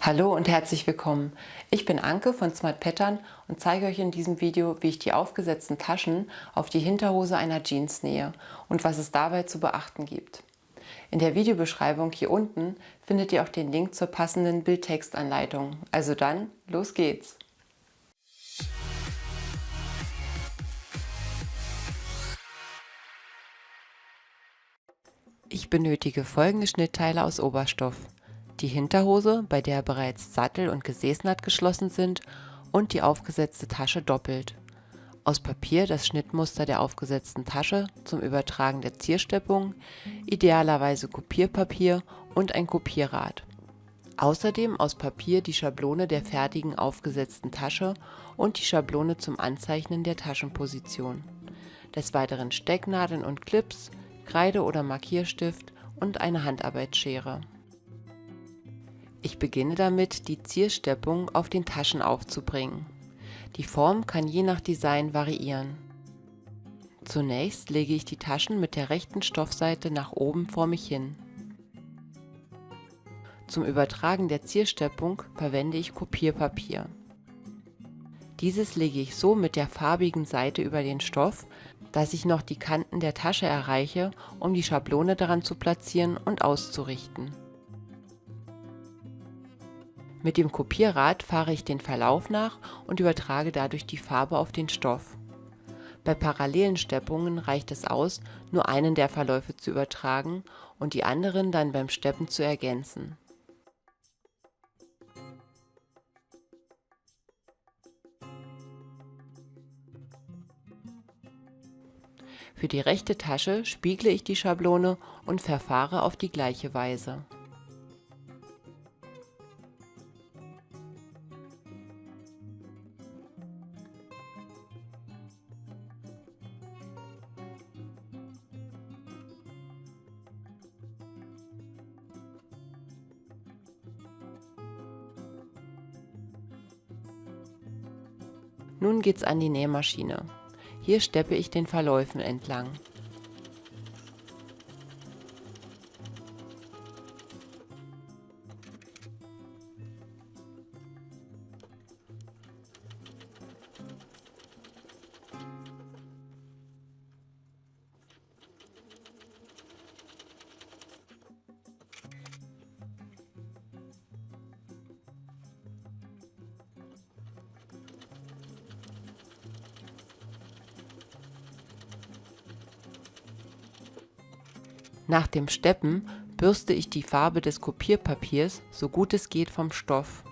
Hallo und herzlich willkommen. Ich bin Anke von Smart Pattern und zeige euch in diesem Video, wie ich die aufgesetzten Taschen auf die Hinterhose einer Jeans nähe und was es dabei zu beachten gibt. In der Videobeschreibung hier unten findet ihr auch den Link zur passenden Bildtextanleitung. Also dann, los geht's! Ich benötige folgende Schnittteile aus Oberstoff: die Hinterhose, bei der bereits Sattel und Gesäßnaht geschlossen sind, und die aufgesetzte Tasche doppelt. Aus Papier das Schnittmuster der aufgesetzten Tasche zum Übertragen der Ziersteppung, idealerweise Kopierpapier und ein Kopierrad. Außerdem aus Papier die Schablone der fertigen aufgesetzten Tasche und die Schablone zum Anzeichnen der Taschenposition. Des Weiteren Stecknadeln und Clips, Kreide oder Markierstift und eine Handarbeitsschere. Ich beginne damit, die Ziersteppung auf den Taschen aufzubringen. Die Form kann je nach Design variieren. Zunächst lege ich die Taschen mit der rechten Stoffseite nach oben vor mich hin. Zum Übertragen der Ziersteppung verwende ich Kopierpapier. Dieses lege ich so mit der farbigen Seite über den Stoff, dass ich noch die Kanten der Tasche erreiche, um die Schablone daran zu platzieren und auszurichten. Mit dem Kopierrad fahre ich den Verlauf nach und übertrage dadurch die Farbe auf den Stoff. Bei parallelen Steppungen reicht es aus, nur einen der Verläufe zu übertragen und die anderen dann beim Steppen zu ergänzen. Für die rechte Tasche spiegle ich die Schablone und verfahre auf die gleiche Weise. Nun geht's an die Nähmaschine. Hier steppe ich den Verläufen entlang. Nach dem Steppen bürste ich die Farbe des Kopierpapiers so gut es geht vom Stoff.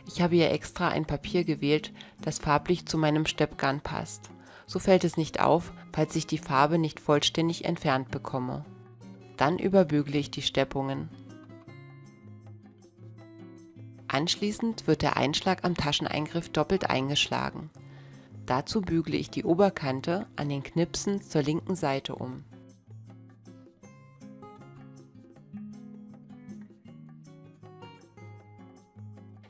Ich habe hier extra ein Papier gewählt, das farblich zu meinem Steppgarn passt. So fällt es nicht auf, falls ich die Farbe nicht vollständig entfernt bekomme. Dann überbügle ich die Steppungen. Anschließend wird der Einschlag am Tascheneingriff doppelt eingeschlagen. Dazu bügle ich die Oberkante an den Knipsen zur linken Seite um.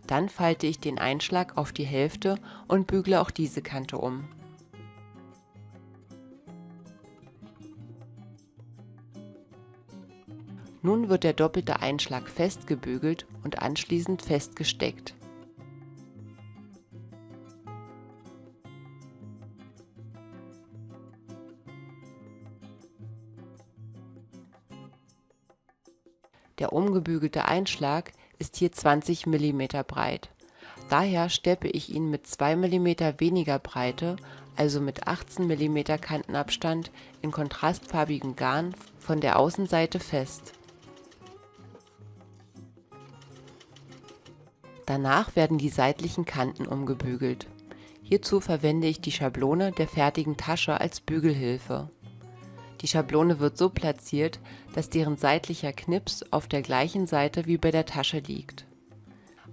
Dann falte ich den Einschlag auf die Hälfte und bügle auch diese Kante um. Nun wird der doppelte Einschlag festgebügelt und anschließend festgesteckt. Der umgebügelte Einschlag ist hier 20 mm breit. Daher steppe ich ihn mit 2 mm weniger Breite, also mit 18 mm Kantenabstand, in kontrastfarbigem Garn von der Außenseite fest. Danach werden die seitlichen Kanten umgebügelt. Hierzu verwende ich die Schablone der fertigen Tasche als Bügelhilfe. Die Schablone wird so platziert, dass deren seitlicher Knips auf der gleichen Seite wie bei der Tasche liegt.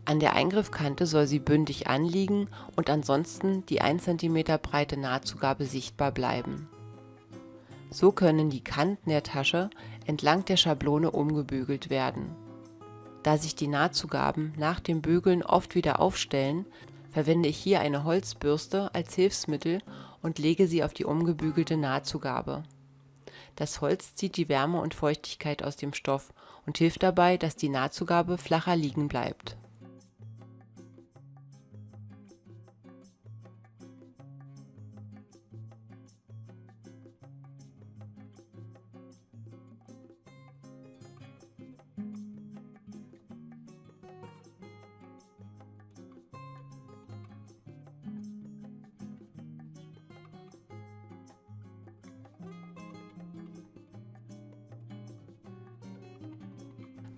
An der Eingriffkante soll sie bündig anliegen und ansonsten die 1 cm breite Nahtzugabe sichtbar bleiben. So können die Kanten der Tasche entlang der Schablone umgebügelt werden. Da sich die Nahtzugaben nach dem Bügeln oft wieder aufstellen, verwende ich hier eine Holzbürste als Hilfsmittel und lege sie auf die umgebügelte Nahtzugabe. Das Holz zieht die Wärme und Feuchtigkeit aus dem Stoff und hilft dabei, dass die Nahtzugabe flacher liegen bleibt.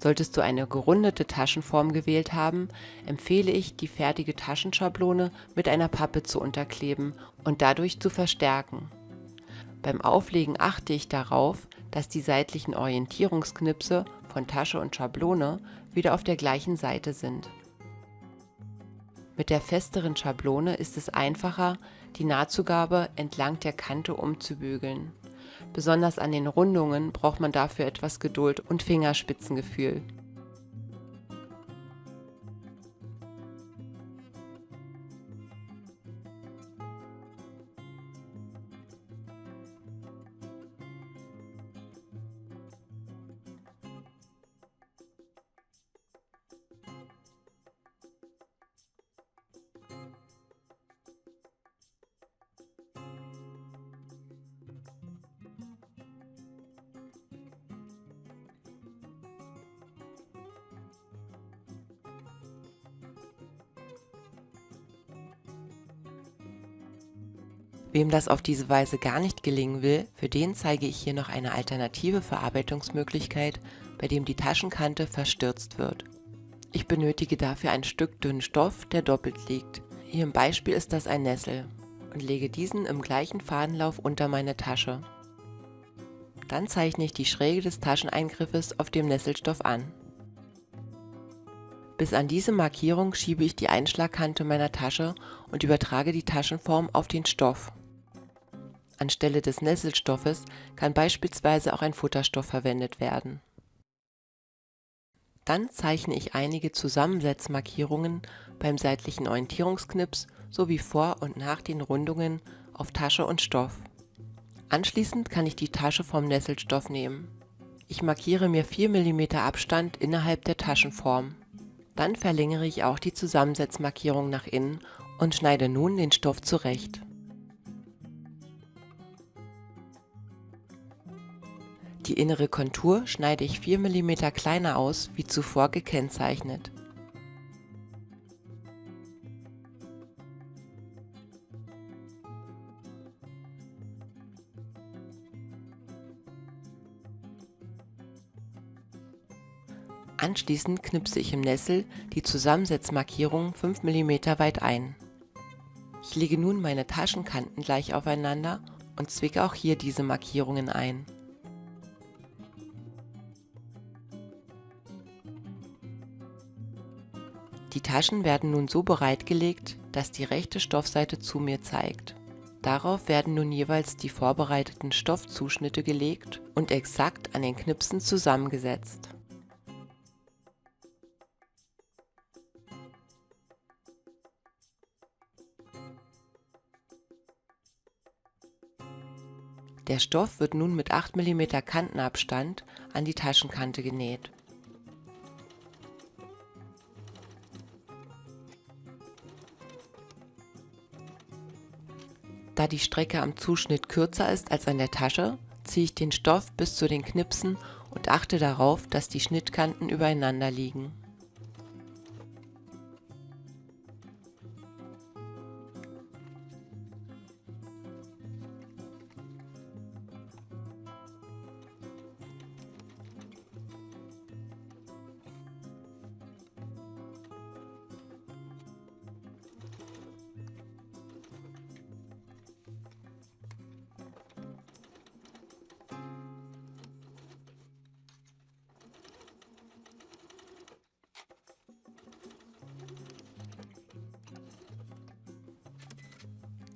Solltest du eine gerundete Taschenform gewählt haben, empfehle ich, die fertige Taschenschablone mit einer Pappe zu unterkleben und dadurch zu verstärken. Beim Auflegen achte ich darauf, dass die seitlichen Orientierungsknipse von Tasche und Schablone wieder auf der gleichen Seite sind. Mit der festeren Schablone ist es einfacher, die Nahtzugabe entlang der Kante umzubügeln. Besonders an den Rundungen braucht man dafür etwas Geduld und Fingerspitzengefühl. Wem das auf diese Weise gar nicht gelingen will, für den zeige ich hier noch eine alternative Verarbeitungsmöglichkeit, bei dem die Taschenkante verstürzt wird. Ich benötige dafür ein Stück dünnen Stoff, der doppelt liegt. Hier im Beispiel ist das ein Nessel, und lege diesen im gleichen Fadenlauf unter meine Tasche. Dann zeichne ich die Schräge des Tascheneingriffes auf dem Nesselstoff an. Bis an diese Markierung schiebe ich die Einschlagkante meiner Tasche und übertrage die Taschenform auf den Stoff. Anstelle des Nesselstoffes kann beispielsweise auch ein Futterstoff verwendet werden. Dann zeichne ich einige Zusammensetzmarkierungen beim seitlichen Orientierungsknips sowie vor und nach den Rundungen auf Tasche und Stoff. Anschließend kann ich die Tasche vom Nesselstoff nehmen. Ich markiere mir 4 mm Abstand innerhalb der Taschenform. Dann verlängere ich auch die Zusammensetzmarkierung nach innen und schneide nun den Stoff zurecht. Die innere Kontur schneide ich 4 mm kleiner aus, wie zuvor gekennzeichnet. Anschließend knipse ich im Nessel die Zusammensetzmarkierung 5 mm weit ein. Ich lege nun meine Taschenkanten gleich aufeinander und zwicke auch hier diese Markierungen ein. Die Taschen werden nun so bereitgelegt, dass die rechte Stoffseite zu mir zeigt. Darauf werden nun jeweils die vorbereiteten Stoffzuschnitte gelegt und exakt an den Knipsen zusammengesetzt. Der Stoff wird nun mit 8 mm Kantenabstand an die Taschenkante genäht. Da die Strecke am Zuschnitt kürzer ist als an der Tasche, ziehe ich den Stoff bis zu den Knipsen und achte darauf, dass die Schnittkanten übereinander liegen.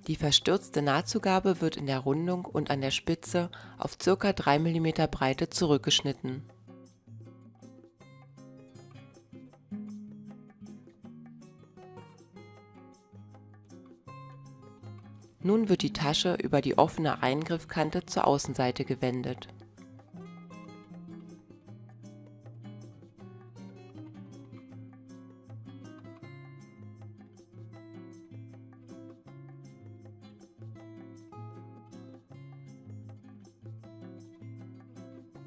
Die verstürzte Nahtzugabe wird in der Rundung und an der Spitze auf ca. 3 mm Breite zurückgeschnitten. Nun wird die Tasche über die offene Eingriffkante zur Außenseite gewendet.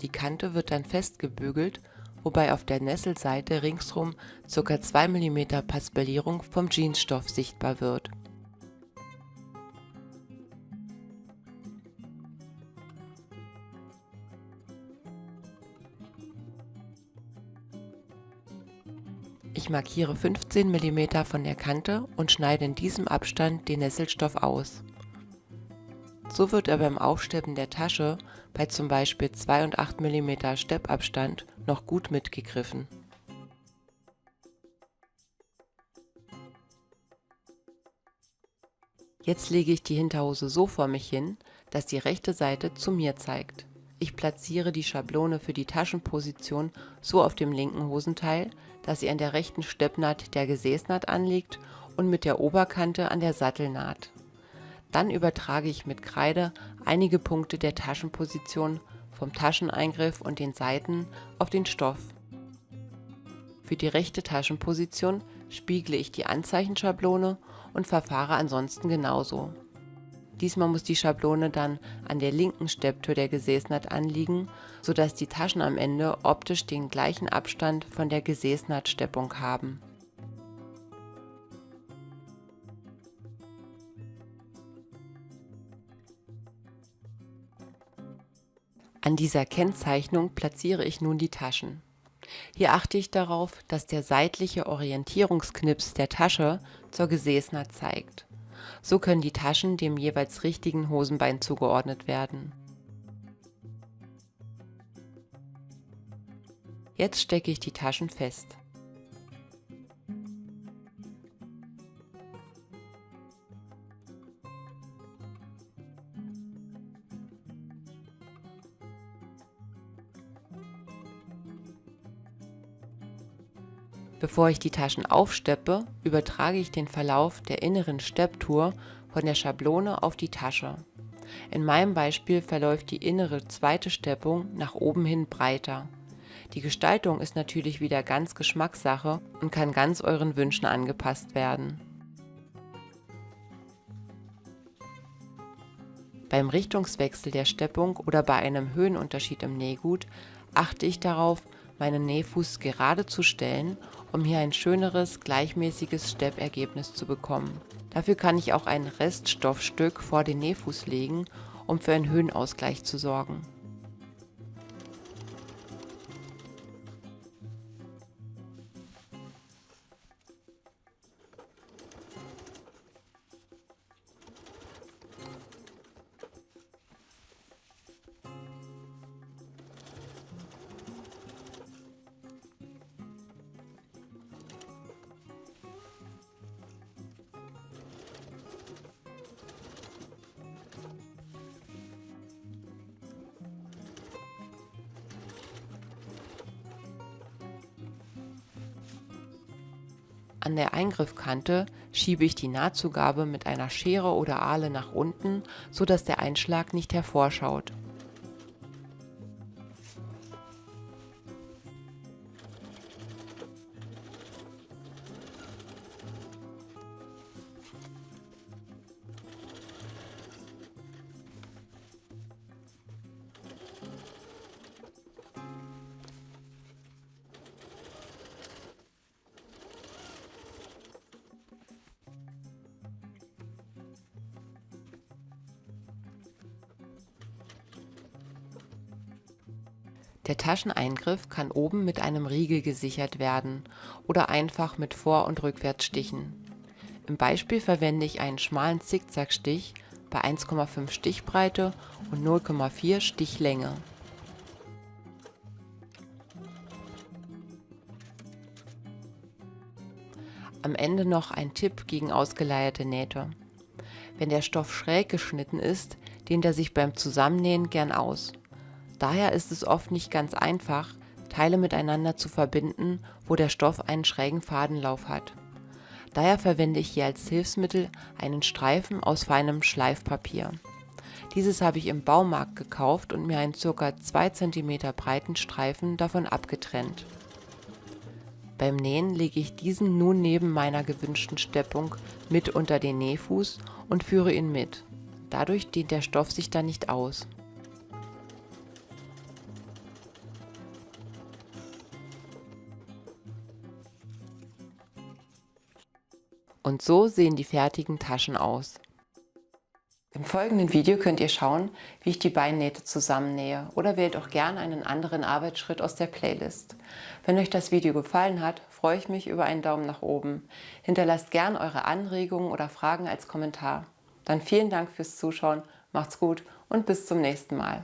Die Kante wird dann festgebügelt, wobei auf der Nesselseite ringsrum ca. 2 mm Paspellierung vom Jeansstoff sichtbar wird. Ich markiere 15 mm von der Kante und schneide in diesem Abstand den Nesselstoff aus. So wird er beim Aufsteppen der Tasche bei zum Beispiel 2 und 8 mm Steppabstand noch gut mitgegriffen. Jetzt lege ich die Hinterhose so vor mich hin, dass die rechte Seite zu mir zeigt. Ich platziere die Schablone für die Taschenposition so auf dem linken Hosenteil, dass sie an der rechten Steppnaht der Gesäßnaht anliegt und mit der Oberkante an der Sattelnaht. Dann übertrage ich mit Kreide einige Punkte der Taschenposition vom Tascheneingriff und den Seiten auf den Stoff. Für die rechte Taschenposition spiegle ich die Anzeichenschablone und verfahre ansonsten genauso. Diesmal muss die Schablone dann an der linken Stepptür der Gesäßnaht anliegen, sodass die Taschen am Ende optisch den gleichen Abstand von der Gesäßnahtsteppung haben. An dieser Kennzeichnung platziere ich nun die Taschen. Hier achte ich darauf, dass der seitliche Orientierungsknips der Tasche zur Gesäßnaht zeigt. So können die Taschen dem jeweils richtigen Hosenbein zugeordnet werden. Jetzt stecke ich die Taschen fest. Bevor ich die Taschen aufsteppe, übertrage ich den Verlauf der inneren Stepptour von der Schablone auf die Tasche. In meinem Beispiel verläuft die innere zweite Steppung nach oben hin breiter. Die Gestaltung ist natürlich wieder ganz Geschmackssache und kann ganz euren Wünschen angepasst werden. Beim Richtungswechsel der Steppung oder bei einem Höhenunterschied im Nähgut achte ich darauf, meinen Nähfuß gerade zu stellen, um hier ein schöneres, gleichmäßiges Steppergebnis zu bekommen. Dafür kann ich auch ein Reststoffstück vor den Nähfuß legen, um für einen Höhenausgleich zu sorgen. An der Eingriffkante schiebe ich die Nahtzugabe mit einer Schere oder Ahle nach unten, so dass der Einschlag nicht hervorschaut. Der Tascheneingriff kann oben mit einem Riegel gesichert werden oder einfach mit Vor- und Rückwärtsstichen. Im Beispiel verwende ich einen schmalen Zickzackstich bei 1,5 Stichbreite und 0,4 Stichlänge. Am Ende noch ein Tipp gegen ausgeleierte Nähte. Wenn der Stoff schräg geschnitten ist, dehnt er sich beim Zusammennähen gern aus. Daher ist es oft nicht ganz einfach, Teile miteinander zu verbinden, wo der Stoff einen schrägen Fadenlauf hat. Daher verwende ich hier als Hilfsmittel einen Streifen aus feinem Schleifpapier. Dieses habe ich im Baumarkt gekauft und mir einen ca. 2 cm breiten Streifen davon abgetrennt. Beim Nähen lege ich diesen nun neben meiner gewünschten Steppung mit unter den Nähfuß und führe ihn mit. Dadurch dehnt der Stoff sich dann nicht aus. Und so sehen die fertigen Taschen aus. Im folgenden Video könnt ihr schauen, wie ich die Beinnähte zusammennähe, oder wählt auch gerne einen anderen Arbeitsschritt aus der Playlist. Wenn euch das Video gefallen hat, freue ich mich über einen Daumen nach oben. Hinterlasst gerne eure Anregungen oder Fragen als Kommentar. Dann vielen Dank fürs Zuschauen, macht's gut und bis zum nächsten Mal.